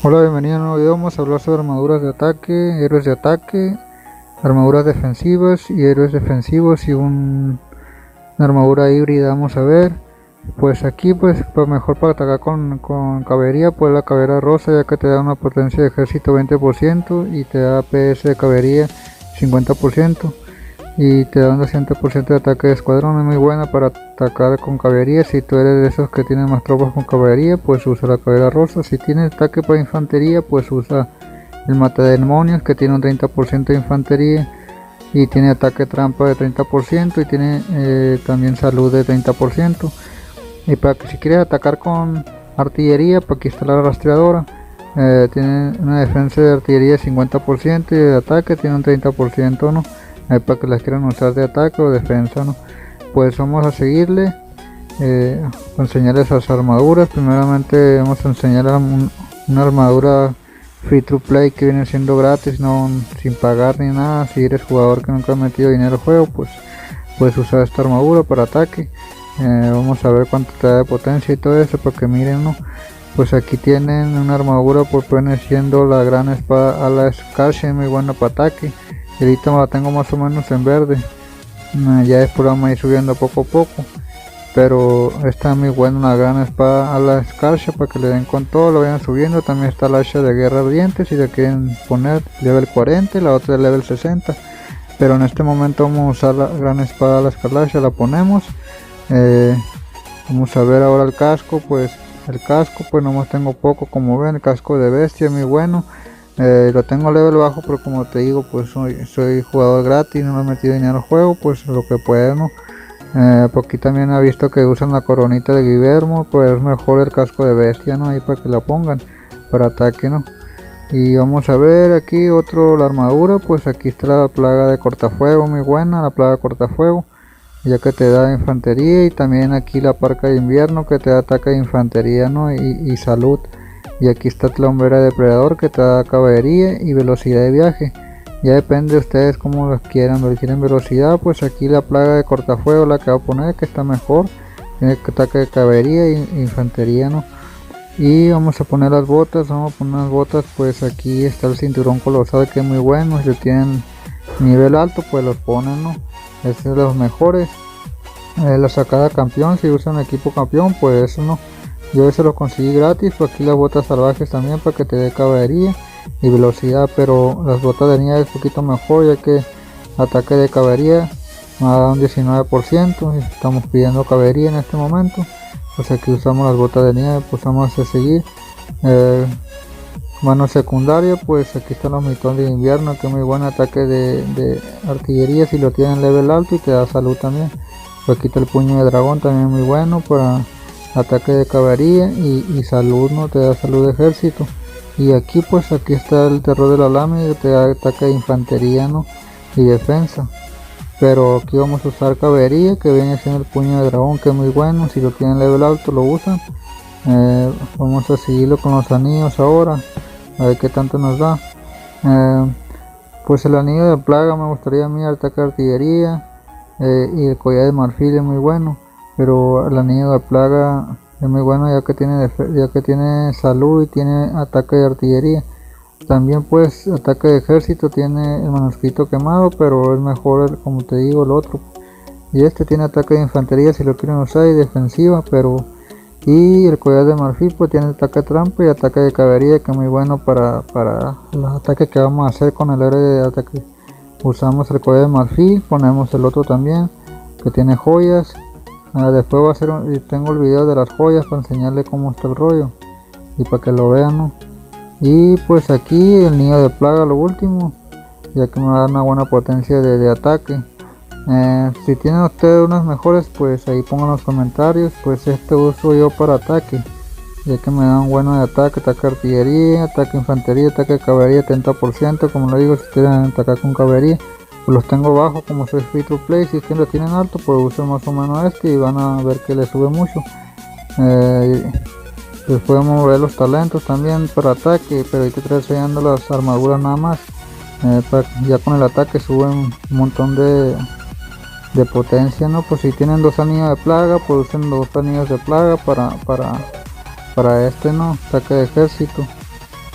Hola, bienvenido a un nuevo video. Vamos a hablar sobre armaduras de ataque, héroes de ataque, armaduras defensivas y héroes defensivos y una armadura híbrida. Vamos a ver. Pues aquí pues mejor para atacar con caballería, pues la caballería rosa, ya que te da una potencia de ejército 20% y te da PS de caballería 50% y te da un 200% de ataque de escuadrón. Es muy buena para atacar con caballería. Si tú eres de esos que tienen más tropas con caballería, pues usa la caballería rosa. Si tienes ataque para infantería, pues usa el matademonios, que tiene un 30% de infantería y tiene ataque trampa de 30% y tiene también salud de 30%. Y para que si quieres atacar con artillería, pues aquí está la rastreadora. Tiene una defensa de artillería de 50% y de ataque tiene un 30%, ¿no? Para que las quieran usar de ataque o defensa, ¿no? Pues vamos a seguirle, enseñarles las armaduras. Primeramente vamos a enseñar una armadura free to play que viene siendo gratis, no sin pagar ni nada. Si eres jugador que nunca ha metido dinero al juego, pues puedes usar esta armadura para ataque. Vamos a ver cuánto te da de potencia y todo eso para que miren, ¿no? Pues aquí tienen una armadura, pues viene siendo la gran espada a la Scarce, muy buena para ataque. Y ahorita me la tengo más o menos en verde. Ya después vamos a ir subiendo poco a poco, pero está muy buena la gran espada a la Scarce para que le den con todo, lo vayan subiendo. También está la hacha de guerra ardiente si le quieren poner level 40 y la otra de level 60, pero en este momento vamos a usar la gran espada a la escarlacha, la ponemos. Vamos a ver ahora el casco. Pues el casco pues nomás tengo poco, como ven, el casco de bestia muy bueno. Lo tengo level bajo, pero como te digo, pues soy jugador gratis, no me he metido dinero al juego, pues lo que puedo, ¿no? Por aquí también he visto que usan la coronita de Guillermo, pues es mejor el casco de bestia, ¿no? Ahí para que la pongan para ataque, ¿no? Y vamos a ver aquí otro, la armadura. Pues aquí está la plaga de cortafuego, muy buena la plaga de cortafuego, ya que te da infantería, y también aquí la parca de invierno que te da ataque de infantería, ¿no? y salud. Y aquí está la hombrera depredador que te da caballería y velocidad de viaje. Ya depende de ustedes como los quieran. Si quieren velocidad, pues aquí la plaga de cortafuego, la que voy a poner, que está mejor, tiene ataque de caballería e infantería, ¿no? Y vamos a poner las botas. Vamos a poner las botas. Pues aquí está el cinturón colosal, que es muy bueno. Si tienen nivel alto, pues los ponen, ¿no? Es de los mejores. La sacada campeón, si usan equipo campeón, pues eso, ¿no? Yo ese lo conseguí gratis. Pues aquí las botas salvajes también para que te dé caballería y velocidad, pero las botas de nieve es un poquito mejor, ya que ataque de caballería me da un 19% y estamos pidiendo caballería en este momento. Pues aquí usamos las botas de nieve. Pues vamos a seguir. Mano secundaria, pues aquí están los mitones de invierno, que es muy buen ataque de artillería si lo tienen level alto, y te da salud también. Pues aquí está el puño de dragón, también muy bueno para ataque de caballería y salud, no te da salud de ejército. Y aquí pues aquí está el terror de la lámina, que te da ataque de infantería, ¿no? Y defensa. Pero aquí vamos a usar caballería, que viene siendo el puño de dragón, que es muy bueno. Si lo tienen level alto lo usan. Vamos a seguirlo con los anillos ahora, a ver qué tanto nos da. Pues el anillo de plaga me gustaría a mí, ataque de artillería, y el collar de marfil es muy bueno, pero el anillo de plaga es muy bueno ya que tiene salud y tiene ataque de artillería. También pues ataque de ejército, tiene el manuscrito quemado, pero es mejor como te digo el otro. Y este tiene ataque de infantería si lo quieren usar, y defensiva, y el collar de marfil pues tiene ataque trampa y ataque de caballería, que es muy bueno para los ataques que vamos a hacer con el héroe de ataque. Usamos el collar de marfil, ponemos el otro también que tiene joyas. Después va a hacer tengo el video de las joyas para enseñarle cómo está el rollo y para que lo vean, ¿no? Y pues aquí el niño de plaga, lo último, ya que me va a dar una buena potencia de ataque. Si tienen ustedes unas mejores, pues ahí pongan los comentarios. Pues este uso yo para ataque, ya que me dan bueno de ataque de artillería, ataque de infantería, ataque de caballería 30%. Como lo digo, si quieren atacar con caballería, pues los tengo bajo, como soy free to play. Si siempre tienen alto, pues usen más o menos este y van a ver que le sube mucho. Después vamos a ver los talentos también para ataque, pero ahorita estoy enseñando las armaduras nada más. Ya con el ataque suben un montón de potencia, ¿no? Pues si tienen dos anillos de plaga, pues usen dos anillos de plaga para este, ¿no? Ataque de ejército.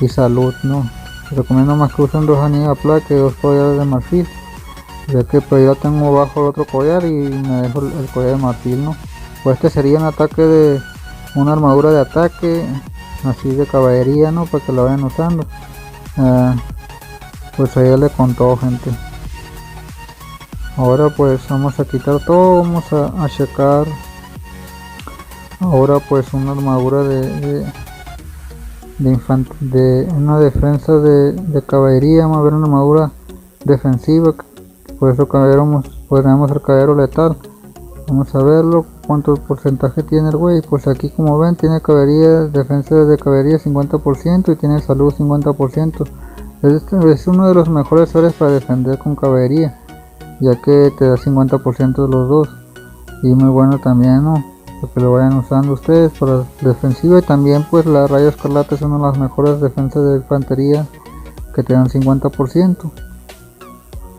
y salud, ¿no? Recomiendo más que usen 2 anillos de plata que 2 collares de marfil, ya que pues yo tengo bajo el otro collar y me dejo el collar de marfil, ¿no? Pues este sería un ataque de una armadura de ataque así de caballería, ¿no? Para que la vayan usando. Pues ahí ya le contó, gente. Ahora pues vamos a quitar todo, vamos a checar ahora pues una armadura de una defensa de caballería. Vamos a ver una armadura defensiva, por eso ponemos el caballero letal. Vamos a verlo, cuánto porcentaje tiene el güey. Pues aquí como ven tiene caballería, defensa de caballería 50% y tiene salud 50%. Es uno de los mejores áreas para defender con caballería, ya que te da 50% de los dos, y muy bueno también, ¿no? Para que lo vayan usando ustedes para defensiva. Y también pues la raya escarlata es una de las mejores defensas de infantería, que te dan 50%.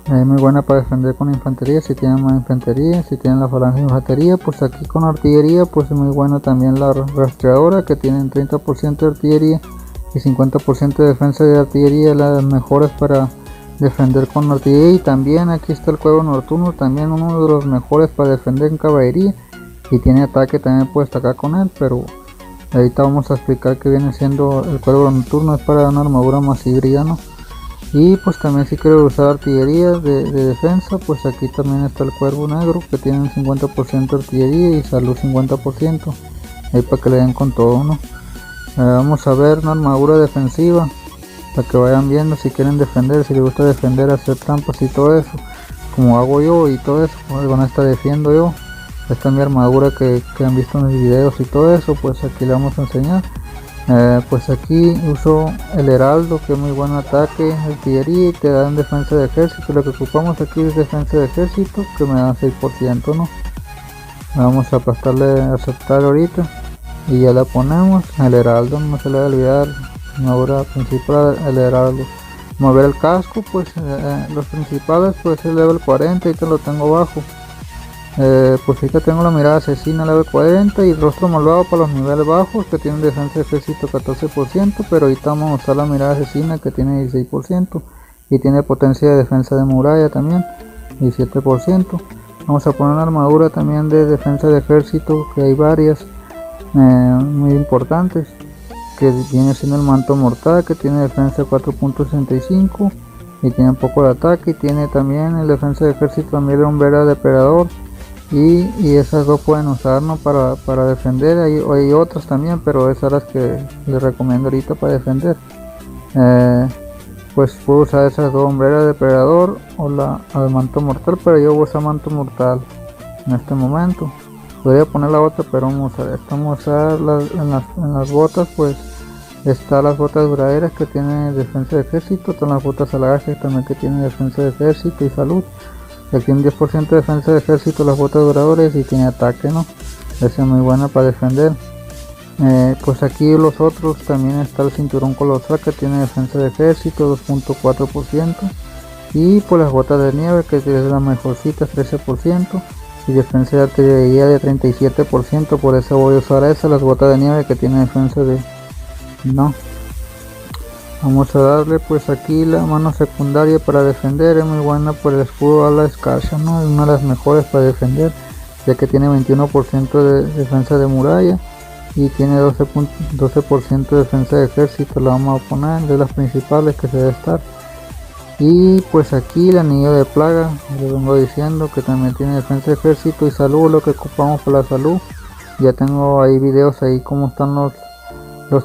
Muy buena para defender con infantería, si tienen más infantería. Si tienen la falange de infantería, pues aquí con artillería pues es muy bueno también la rastreadora, que tienen 30% de artillería y 50% de defensa de artillería, las mejores para defender con artillería. Y también aquí está el cuervo nocturno, también uno de los mejores para defender en caballería, y tiene ataque, también puedes atacar con él, pero ahorita vamos a explicar que viene siendo el cuervo nocturno. Es para una armadura más híbrida, ¿no? Y pues también si quiero usar artillería de defensa, pues aquí también está el cuervo negro, que tiene un 50% de artillería y salud 50%, ahí para que le den con todo, ¿no? Vamos a ver una armadura defensiva para que vayan viendo si quieren defender, si les gusta defender, hacer trampas y todo eso, como hago yo y todo eso. Pues con esta defiendo yo. Esta es mi armadura que han visto en mis videos y todo eso, pues aquí le vamos a enseñar. Pues aquí uso el heraldo, que es muy buen ataque, artillería, y te dan defensa de ejército. Lo que ocupamos aquí es defensa de ejército, que me da 6%, ¿no? Vamos a aplastarle a aceptar ahorita y ya la ponemos. El heraldo, no se le va a olvidar, armadura principal, el heraldo. Mover el casco, pues los principales pues es level 40, y te lo tengo bajo. Pues ahorita tengo la mirada asesina level 40 y rostro malvado para los niveles bajos, que tienen defensa de ejército 14%, pero ahorita vamos a usar la mirada asesina, que tiene 16%, y tiene potencia de defensa de muralla también 17%. Vamos a poner una armadura también de defensa de ejército, que hay varias muy importantes, que viene siendo el manto mortal, que tiene defensa 4.65 y tiene un poco de ataque, y tiene también el defensa de ejército también el hombrera depredador, y esas dos pueden usarnos para defender. Hay otras también, pero esas son las que les recomiendo ahorita para defender. Pues puedo usar esas dos, hombrera depredador o el manto mortal, pero yo voy a usar manto mortal en este momento. Podría poner la otra, pero vamos a usar en las botas. Pues están las botas duraderas, que tienen defensa de ejército. Están las botas salvajes también, que tienen defensa de ejército y salud. Aquí tiene 10% de defensa de ejército las botas duradoras, y tiene ataque, ¿no? Esa es muy buena para defender. Pues aquí los otros también está el cinturón colosal, que tiene defensa de ejército 2.4%, y pues las botas de nieve, que es la mejorcita, 13%, y defensa de artillería de 37%. Por eso voy a usar esa, las botas de nieve, que tiene defensa de... no. Vamos a darle pues aquí la mano secundaria para defender. Es muy buena por el escudo a la escarcha, ¿no? Es una de las mejores para defender, ya que tiene 21% de defensa de muralla y tiene 12% de defensa de ejército. La vamos a poner de las principales que se debe estar. Y pues aquí el anillo de plaga, les vengo diciendo que también tiene defensa de ejército y salud, lo que ocupamos para la salud. Ya tengo ahí videos ahí cómo están los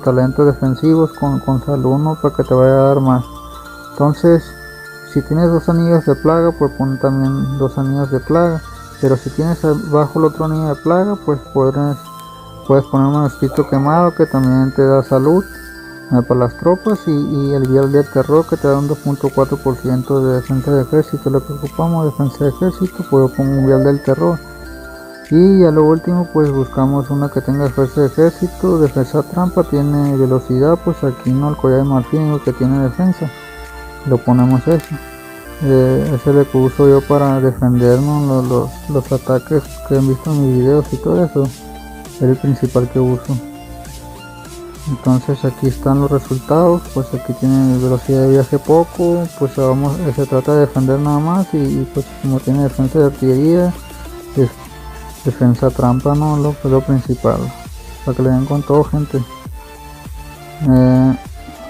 talentos defensivos con salud, ¿no? Para que te vaya a dar más. Entonces, si tienes 2 anillos de plaga, pues pon también 2 anillos de plaga. Pero si tienes bajo el otro anillo de plaga, pues puedes poner un espíritu quemado, que también te da salud para las tropas, y el vial del terror, que te da un 2.4% de defensa de ejército. Lo que ocupamos, defensa de ejército, pues pongo un vial del terror. Y a lo último pues buscamos una que tenga defensa de ejército, defensa trampa, tiene velocidad. Pues aquí no, el collar de marfil, que tiene defensa, lo ponemos eso. Ese es el que uso yo para defendernos los ataques que han visto en mis videos y todo eso. Es el principal que uso. Entonces aquí están los resultados. Pues aquí tiene velocidad de viaje poco, pues se trata de defender nada más, y pues como tiene defensa de artillería, es defensa trampa, no lo principal, para que le den con todo, gente.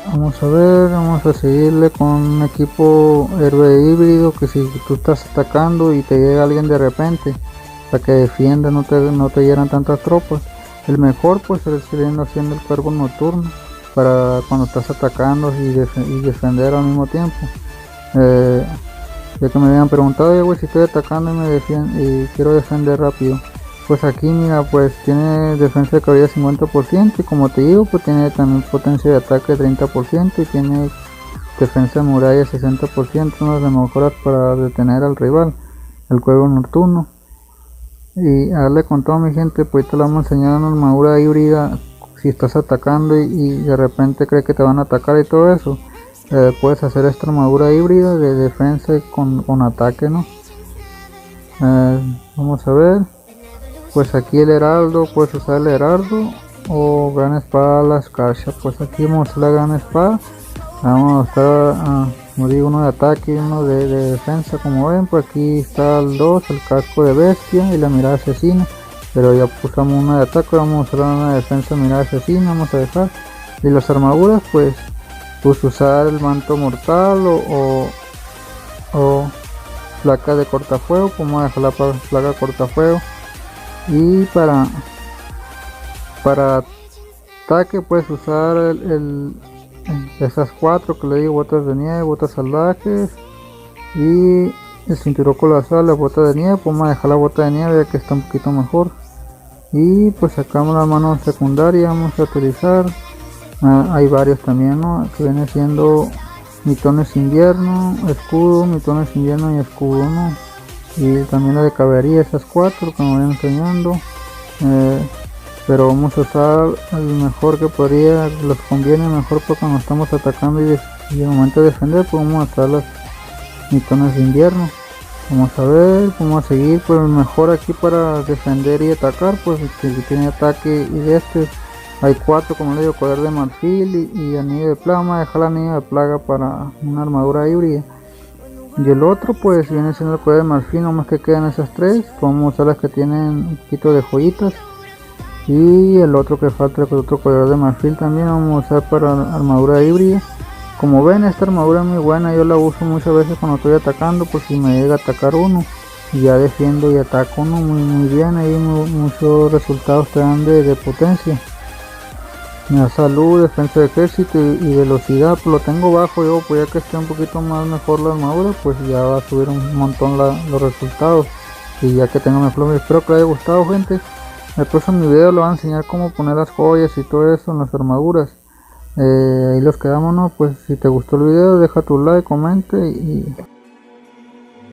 Vamos a ver, vamos a seguirle con un equipo héroe híbrido, que si tú estás atacando y te llega alguien de repente, para que defienda, no te hieran tantas tropas. El mejor pues es siguiendo haciendo el cuervo nocturno, para cuando estás atacando y defender al mismo tiempo. Ya que me habían preguntado, güey, si estoy atacando y quiero defender rápido, pues aquí mira, pues tiene defensa de caballería 50%, y como te digo, pues tiene también potencia de ataque 30%, y tiene defensa de muralla 60%, una de las mejoras para detener al rival, el cuervo nocturno. Y a darle con todo, mi gente, pues te lo vamos a enseñar una armadura híbrida. Si estás atacando y de repente crees que te van a atacar y todo eso, puedes hacer esta armadura híbrida de defensa con ataque, ¿no? Vamos a ver. Pues aquí el heraldo, puedes usar el heraldo o gran espada la escarcha. Pues aquí vamos a usar la gran espada. Vamos a estar, como digo, uno de ataque y uno de defensa. Como ven, pues aquí está el 2, el casco de bestia y la mirada asesina. Pero ya usamos una de ataque, vamos a usar una de defensa, mirada asesina, vamos a dejar. Y las armaduras, pues usar el manto mortal o placa de cortafuego. Vamos a dejar la placa cortafuego. Y para ataque puedes usar esas 4 que le digo: botas de nieve, botas salvajes y el cinturón colosal, las botas de nieve. Vamos a dejar la bota de nieve ya que está un poquito mejor. Y pues sacamos la mano secundaria, vamos a utilizar, hay varios también, ¿no? Que viene siendo mitones invierno, escudo, mitones invierno y escudo, ¿no? Y también la de caballería, esas 4 que me voy enseñando. Pero vamos a usar el mejor que podría, los conviene mejor para cuando estamos atacando y el momento de defender, pues vamos a usar los mitones de invierno. Vamos a ver, vamos a seguir. Pues el mejor aquí para defender y atacar, pues que tiene ataque, y de hay 4, como le digo: poder de marfil y anillo de plaga. Vamos a dejar el anillo de plaga para una armadura híbrida. Y el otro pues viene siendo el poder de marfil, nomás que quedan esas 3. Vamos a usar las que tienen un poquito de joyitas. Y el otro que falta, el otro color de marfil, también vamos a usar para armadura híbrida. Como ven, esta armadura es muy buena, yo la uso muchas veces cuando estoy atacando, pues si me llega a atacar uno, y ya defiendo y ataco uno muy bien. Ahí muchos resultados te dan de potencia. Me da salud, defensa de ejército y velocidad. Pues lo tengo bajo yo, pues ya que esté un poquito más mejor la armadura, pues ya va a subir un montón los resultados. Y ya que tengo mejor, espero que les haya gustado, gente. Después en mi video le voy a enseñar cómo poner las joyas y todo eso en las armaduras. Ahí los quedamos, ¿no? Pues si te gustó el video, deja tu like, comente y